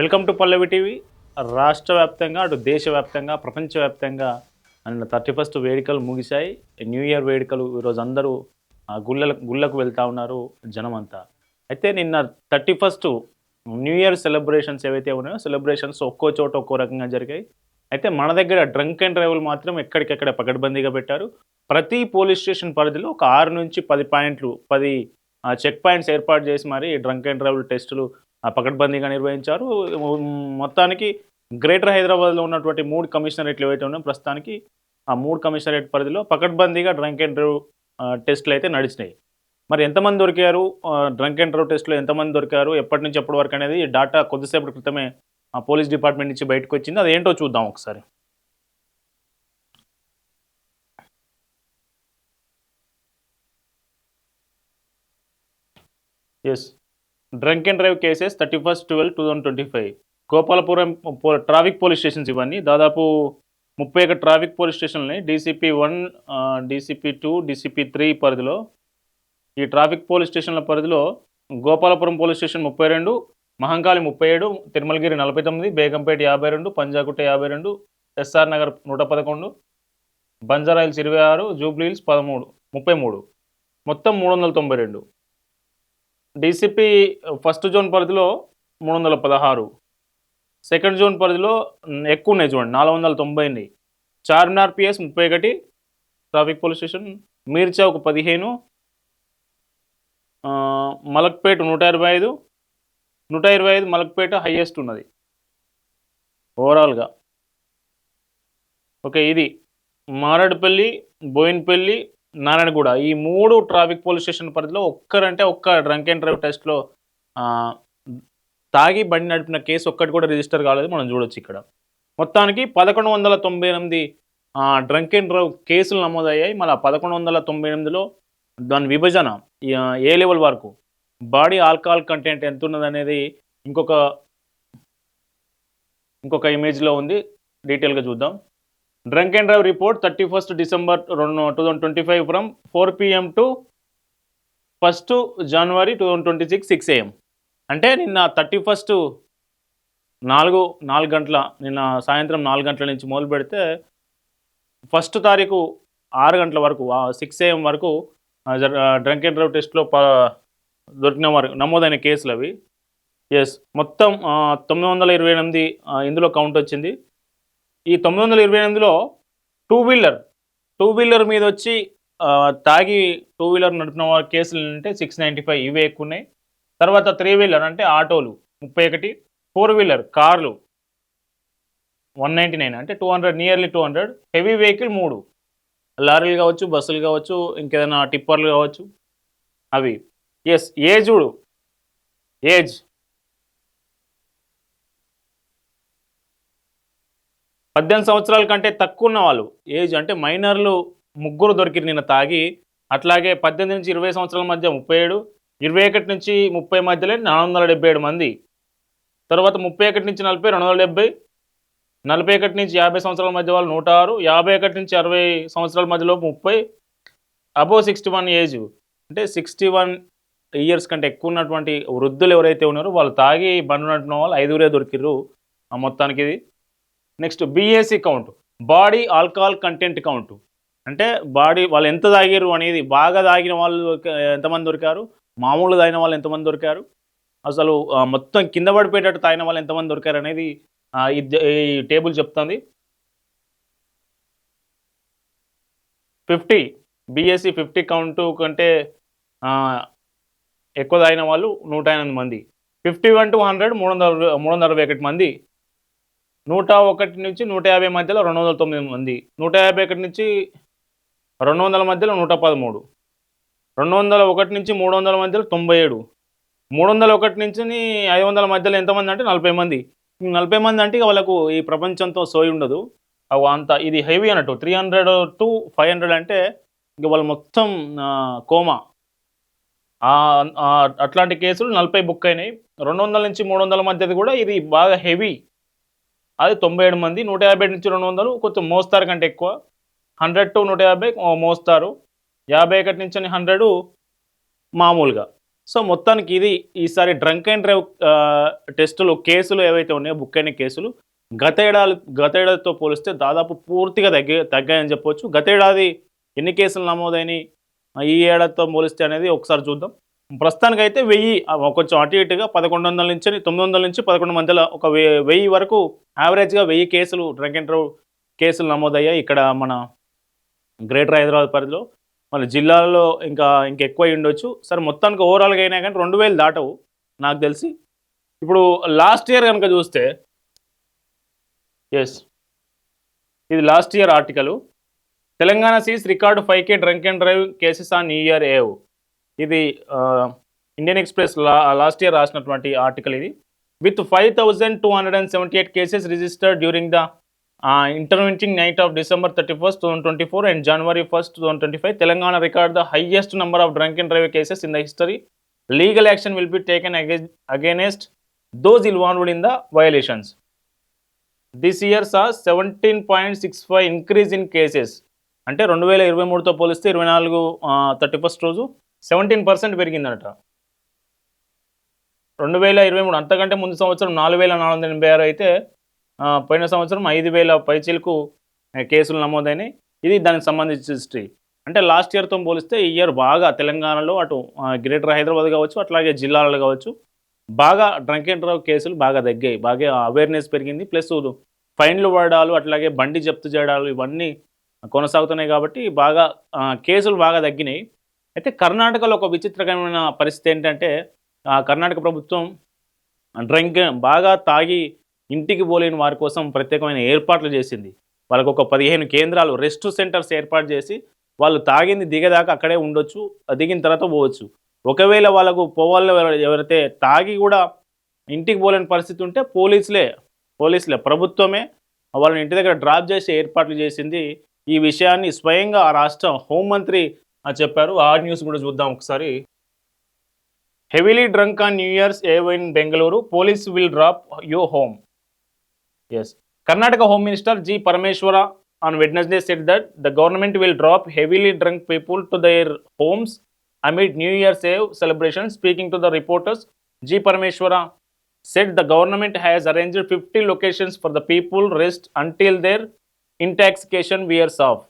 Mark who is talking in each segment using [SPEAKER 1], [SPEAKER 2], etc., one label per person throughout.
[SPEAKER 1] Welcome to Pallavi TV. రాష్ట్ర వ్యాప్తంగా అటు దేశవ్యాప్తంగా ప్రపంచవ్యాప్తంగా నిన్న 31st వేడుకలు ముగిశాయి. న్యూ ఇయర్ వేడుకలు ఈరోజు అందరూ గుళ్ళకు వెళ్తూ ఉన్నారు జనం అంతా. అయితే నిన్న 31st న్యూ ఇయర్ సెలబ్రేషన్స్ ఏవైతే ఉన్నాయో సెలబ్రేషన్స్ ఒక్కో చోట ఒక్కో రకంగా జరిగాయి. అయితే మన దగ్గర డ్రంక్ అండ్ డ్రైవ్లు మాత్రం ఎక్కడికెక్కడ పకడ్బందీగా పెట్టారు. ప్రతి పోలీస్ స్టేషన్ పరిధిలో ఒక 6 నుంచి 10 పాయింట్లు 10 చెక్ పాయింట్స్ ఏర్పాటు చేసి మరి డ్రంక్ అండ్ డ్రైవ్ టెస్టులు పకడ్బందీగా నిర్వహించారు. మొత్తానికి గ్రేటర్ హైదరాబాద్లో ఉన్నటువంటి 3 కమిషనరేట్లు ఏవైతే ఉన్నాయో ప్రస్తుతానికి ఆ 3 కమిషనరేట్ పరిధిలో పకడ్బందీగా డ్రంక్ అండ్ డ్రైవ్ టెస్టులు అయితే నడిచినాయి. మరి ఎంతమంది దొరికారు, డ్రంక్ అండ్ డ్రైవ్ టెస్టులో ఎంతమంది దొరికారు, ఎప్పటి నుంచి ఎప్పటి వరకు అనేది డాటా కొద్దిసేపటి క్రితమే పోలీస్ డిపార్ట్మెంట్ నుంచి బయటకు వచ్చింది. అదేంటో చూద్దాం ఒకసారి. Yes, drunk and drive cases 31/12/2025 Gopalapuram traffic police stations ఇవన్నీ. దాదాపు 31 ట్రాఫిక్ పోలీస్ స్టేషన్లని DCP 1, DCP 2, DCP 3 పరిధిలో. ఈ ట్రాఫిక్ పోలీస్ స్టేషన్ల పరిధిలో Gopalapuram police station 32, Mahankali 37, Tirumalagiri 49, Begumpet 52, Panjagutta 52, SR Nagar 111, Banjara Hills 26, Jubilee Hills 33, మొత్తం 392. DCP ఫస్ట్ జోన్ పరిధిలో 316, సెకండ్ జోన్ పరిధిలో ఎక్కువ ఉన్నాయి చూడండి, 490. Charminar PS 31 traffic police station, Mir Chowk 15, Malakpet 125 Malakpet highest ఉన్నది ఓవరాల్గా. ఓకే, ఇది మారేడుపల్లి, బోయిన్పల్లి, నారాయణగూడ ఈ 3 ట్రాఫిక్ పోలీస్ స్టేషన్ పరిధిలో ఒక్క డ్రంక్ అండ్ డ్రైవ్ టెస్ట్లో తాగి బండి నడిపిన కేసు ఒక్కటి కూడా రిజిస్టర్ కాలేదు, మనం చూడొచ్చు ఇక్కడ. మొత్తానికి 1198 డ్రంక్ అండ్ డ్రైవ్ కేసులు నమోదయ్యాయి. మళ్ళీ 1198లో దాని విభజన ఏ లెవెల్ వరకు, బాడీ ఆల్కహాల్ కంటెంట్ ఎంత ఉన్నది అనేది ఇంకొక ఇమేజ్లో ఉంది, డీటెయిల్గా చూద్దాం. Drunk and drive report 31st December 2025 from 4 PM to 1st January 2026 6 AM. అంటే నిన్న 31st 4 గంటల, నిన్న సాయంత్రం 4 గంటల నుంచి మొదలు పెడితే 1st తారీఖు 6 గంటల వరకు 6 AM వరకు డ్రంక్ అండ్ డ్రైవ్ టెస్ట్లో దొరికిన వారు నమోదైన కేసులు అవి. ఎస్, మొత్తం 928 ఇందులో కౌంట్ వచ్చింది. ఈ 928లో టూ వీలర్ మీద వచ్చి తాగి టూ వీలర్ నడిపిన వారి కేసులు అంటే 695, ఇవే ఎక్కువ ఉన్నాయి. తర్వాత 3 వీలర్ అంటే ఆటోలు 31, 4 వీలర్ కార్లు 199 అంటే 200, నియర్లీ 200. హెవీ వెహికల్ 3, లారీలు కావచ్చు, బస్సులు కావచ్చు, ఇంకేదైనా టిప్పర్లు కావచ్చు అవి. ఎస్, ఏజ్ 18 సంవత్సరాల కంటే తక్కువ ఉన్న వాళ్ళు, ఏజ్ అంటే మైనర్లు 3 దొరికిరు నిన్న తాగి. అట్లాగే 18 నుంచి 20 సంవత్సరాల మధ్య 37, 21 నుంచి 30 మధ్యలో 477 మంది. తర్వాత 31 నుంచి 40 270, 41 నుంచి 50 సంవత్సరాల మధ్య వాళ్ళు 106, 51 నుంచి 60 సంవత్సరాల మధ్యలో 30, అబోవ్ 61 ఏజ్ అంటే 61 ఇయర్స్ కంటే ఎక్కువ ఉన్నటువంటి వృద్ధులు ఎవరైతే ఉన్నారో వాళ్ళు తాగి బండి నడిపిన వాళ్ళు 5 దొరికిర్రు మొత్తానికి. ఇది next BAC count, body alcohol content count. అంటే బాడీ వాళ్ళు ఎంత తాగారు అనేది, బాగా తాగిన వాళ్ళు ఎంతమంది దొరికారు, మామూలు తాగిన వాళ్ళు ఎంతమంది దొరికారు, అసలు మొత్తం కింద పడిపోయేటట్టు తాగిన వాళ్ళు ఎంతమంది దొరికారు అనేది ఈ టేబుల్ చెప్తుంది. 50 BAC 50 కౌంటు కంటే ఎక్కువ తాగిన వాళ్ళు 108 మంది. 51 to 100 361 మంది. 101 నుంచి 150 మధ్యలో 209 మంది. 151 నుంచి 200 మధ్యలో 113, 201 నుంచి 300 మధ్యలో 97, 301 నుంచి 500 మధ్యలో ఎంతమంది అంటే 40 మంది. 40 మంది అంటే ఇక వాళ్ళకు ఈ ప్రపంచంతో సోయి ఉండదు అంత. ఇది హెవీ అన్నట్టు. 300 to 500 అంటే ఇక వాళ్ళు మొత్తం కోమా. అట్లాంటి కేసులు 40 బుక్ అయినాయి. 200 నుంచి 300 మధ్యది కూడా ఇది బాగా హెవీ, అది 97 మంది. 150 నుంచి 200 కొంచెం మోస్తారు కంటే ఎక్కువ. 100 to 150 మోస్తారు. 51 నుంచి 100 మామూలుగా. సో మొత్తానికి ఇది ఈసారి డ్రంక్ అండ్ డ్రైవ్ టెస్టులు కేసులు ఏవైతే ఉన్నాయో బుక్ అయిన కేసులు గత ఏడాదితో పోలిస్తే దాదాపు పూర్తిగా తగ్గాయని చెప్పొచ్చు. గత ఏడాది ఎన్ని కేసులు నమోదైనవి, ఈ ఏడాదితో పోలిస్తే అనేది ఒకసారి చూద్దాం. ప్రస్తుతానికైతే 1000 కొంచెం అటు ఇటుగా 1100 నుంచి 900 నుంచి 11 మధ్యలో ఒక 1000 వరకు యావరేజ్గా 1000 కేసులు డ్రంక్ అండ్ డ్రైవ్ కేసులు నమోదయ్యాయి ఇక్కడ మన గ్రేటర్ హైదరాబాద్ పరిధిలో. మళ్ళీ జిల్లాల్లో ఇంకెక్కువ ఉండొచ్చు. సరే మొత్తానికి ఓవరాల్గా అయినా కానీ 2000 దాటవు నాకు తెలిసి. ఇప్పుడు లాస్ట్ ఇయర్ కనుక చూస్తే ఇది last year article. Telangana sees record 5K drunk and drive cases on new year eve. ఇది ఇండియన్ ఎక్స్ప్రెస్ లాస్ట్ ఇయర్ రాసినటువంటి ఆర్టికల్ ఇది. With 5278 cases registered during the intervening night of December 31st, 2024 and January 1st, 2025, Telangana recorded the highest number of drunk and drive cases in the history. Legal action will be taken against those involved in the violations. This year saw 17.65 increase in cases. అంటే 2023తో పోలిస్తే 31st రోజు 17% పెరిగిందట. 2023 అంతకంటే ముందు సంవత్సరం 4486 అయితే పోయిన సంవత్సరం 5000 పైచీలకు కేసులు నమోదైనాయి. ఇది దానికి సంబంధించిన హిస్టరీ. అంటే లాస్ట్ ఇయర్తో పోలిస్తే ఈ ఇయర్ బాగా తెలంగాణలో అటు గ్రేటర్ హైదరాబాద్ కావచ్చు, అట్లాగే జిల్లాలలో కావచ్చు, బాగా డ్రంక్ అండ్ డ్రైవ్ కేసులు బాగా తగ్గాయి. బాగా అవేర్నెస్ పెరిగింది. ప్లస్ ఫైన్లు పడడాలు, అట్లాగే బండి జప్తు చేయడాలు ఇవన్నీ కొనసాగుతున్నాయి కాబట్టి బాగా కేసులు బాగా తగ్గినాయి. అయితే కర్ణాటకలో ఒక విచిత్రకరమైన పరిస్థితి ఏంటంటే కర్ణాటక ప్రభుత్వం బాగా తాగి ఇంటికి పోలేని వారి కోసం ప్రత్యేకమైన ఏర్పాట్లు చేసింది. వాళ్ళకు ఒక 15 కేంద్రాలు రెస్ట్ సెంటర్స్ ఏర్పాటు చేసి వాళ్ళు తాగింది దిగేదాకా అక్కడే ఉండొచ్చు, దిగిన తర్వాత పోవచ్చు. ఒకవేళ వాళ్ళకు పోవాలని ఎవరైతే తాగి కూడా ఇంటికి పోలేని పరిస్థితి ఉంటే పోలీసులే ప్రభుత్వమే వాళ్ళని ఇంటి దగ్గర డ్రాప్ చేసి ఏర్పాట్లు చేసింది. ఈ విషయాన్ని స్వయంగా ఆ రాష్ట్ర హోంమంత్రి చెప్పారు. ఆ న్యూస్ కూడా చూద్దాం ఒకసారి. Heavily drunk on new years eve in Bengaluru, police will drop you home. Karnataka Home Minister G. Parameshwara on Wednesday said that the government will drop heavily drunk people to their homes amid New Year's Eve celebrations. Speaking to the reporters, G. Parameshwara said the government has arranged 50 locations for the people rest until their intoxication wears off.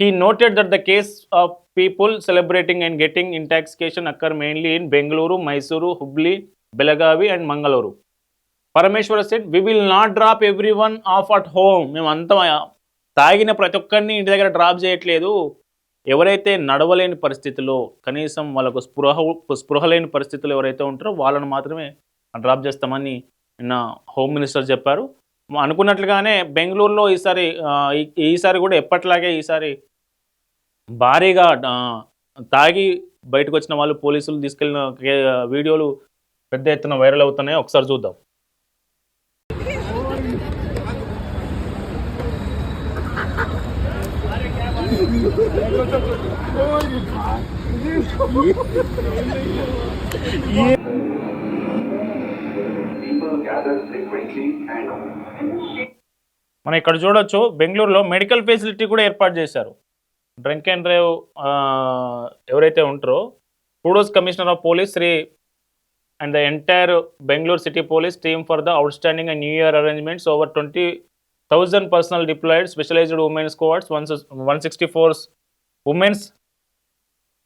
[SPEAKER 1] He noted that the case of people celebrating and getting intoxication occur mainly in Bengaluru, Mysuru, Hubli, Belagavi and Mangaluru. Parameshwara said we will not drop every one of at home. మేము అంతా తాగిన ప్రతి ఒక్కరిని ఇంటి దగ్గర drop చేయట్లేదు. ఎవరైతే నడవలేని పరిస్థితిలో, కనీసం వాళ్ళకు స్పృహ లేని పరిస్థితులు ఎవరైతే ఉంటారో వాళ్ళని మాత్రమే డ్రాప్ చేస్తామని నిన్న హోమ్ మినిస్టర్ చెప్పారు. అనుకున్నట్లుగానే బెంగళూరులో ఈసారి కూడా ఎప్పట్లాగే ఈసారి భారీగా తాగి బయటకు వచ్చిన వాళ్ళు పోలీసులు తీసుకెళ్లిన వీడియోలు పెద్ద ఎత్తున వైరల్ అవుతున్నాయి. ఒకసారి చూద్దాం. మనం ఇక్కడ చూడొచ్చు, బెంగళూరులో మెడికల్ ఫెసిలిటీ కూడా ఏర్పాటు చేశారు. డ్రంక్ అండ్ డ్రైవ్ ఎవరైతే ఉంటారో, kudos Commissioner of Police Sri and the entire Bangalore City Police team for the outstanding and New Year arrangements. Over 20,000 personnel deployed, specialized women's squads, 164 women's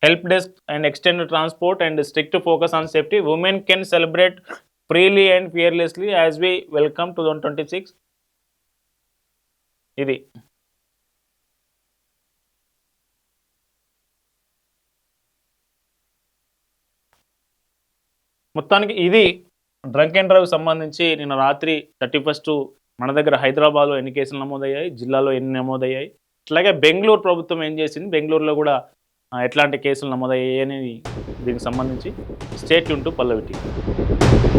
[SPEAKER 1] help desk and extended transport and strict focus on safety. Women can celebrate freely and fearlessly as we welcome 2026. ఇది మొత్తానికి ఇది drunk and drive సంబంధించి నిన్న రాత్రి 31st మన దగ్గర హైదరాబాద్లో ఎన్ని కేసులు నమోదయ్యాయి, జిల్లాలో ఎన్ని నమోదయ్యాయి, అట్లాగే బెంగళూరు ప్రభుత్వం ఏం చేసింది, బెంగళూరులో కూడా ఎట్లాంటి కేసులు నమోదయ్యాయి అనేది దీనికి సంబంధించి stay tune to Pallavi TV.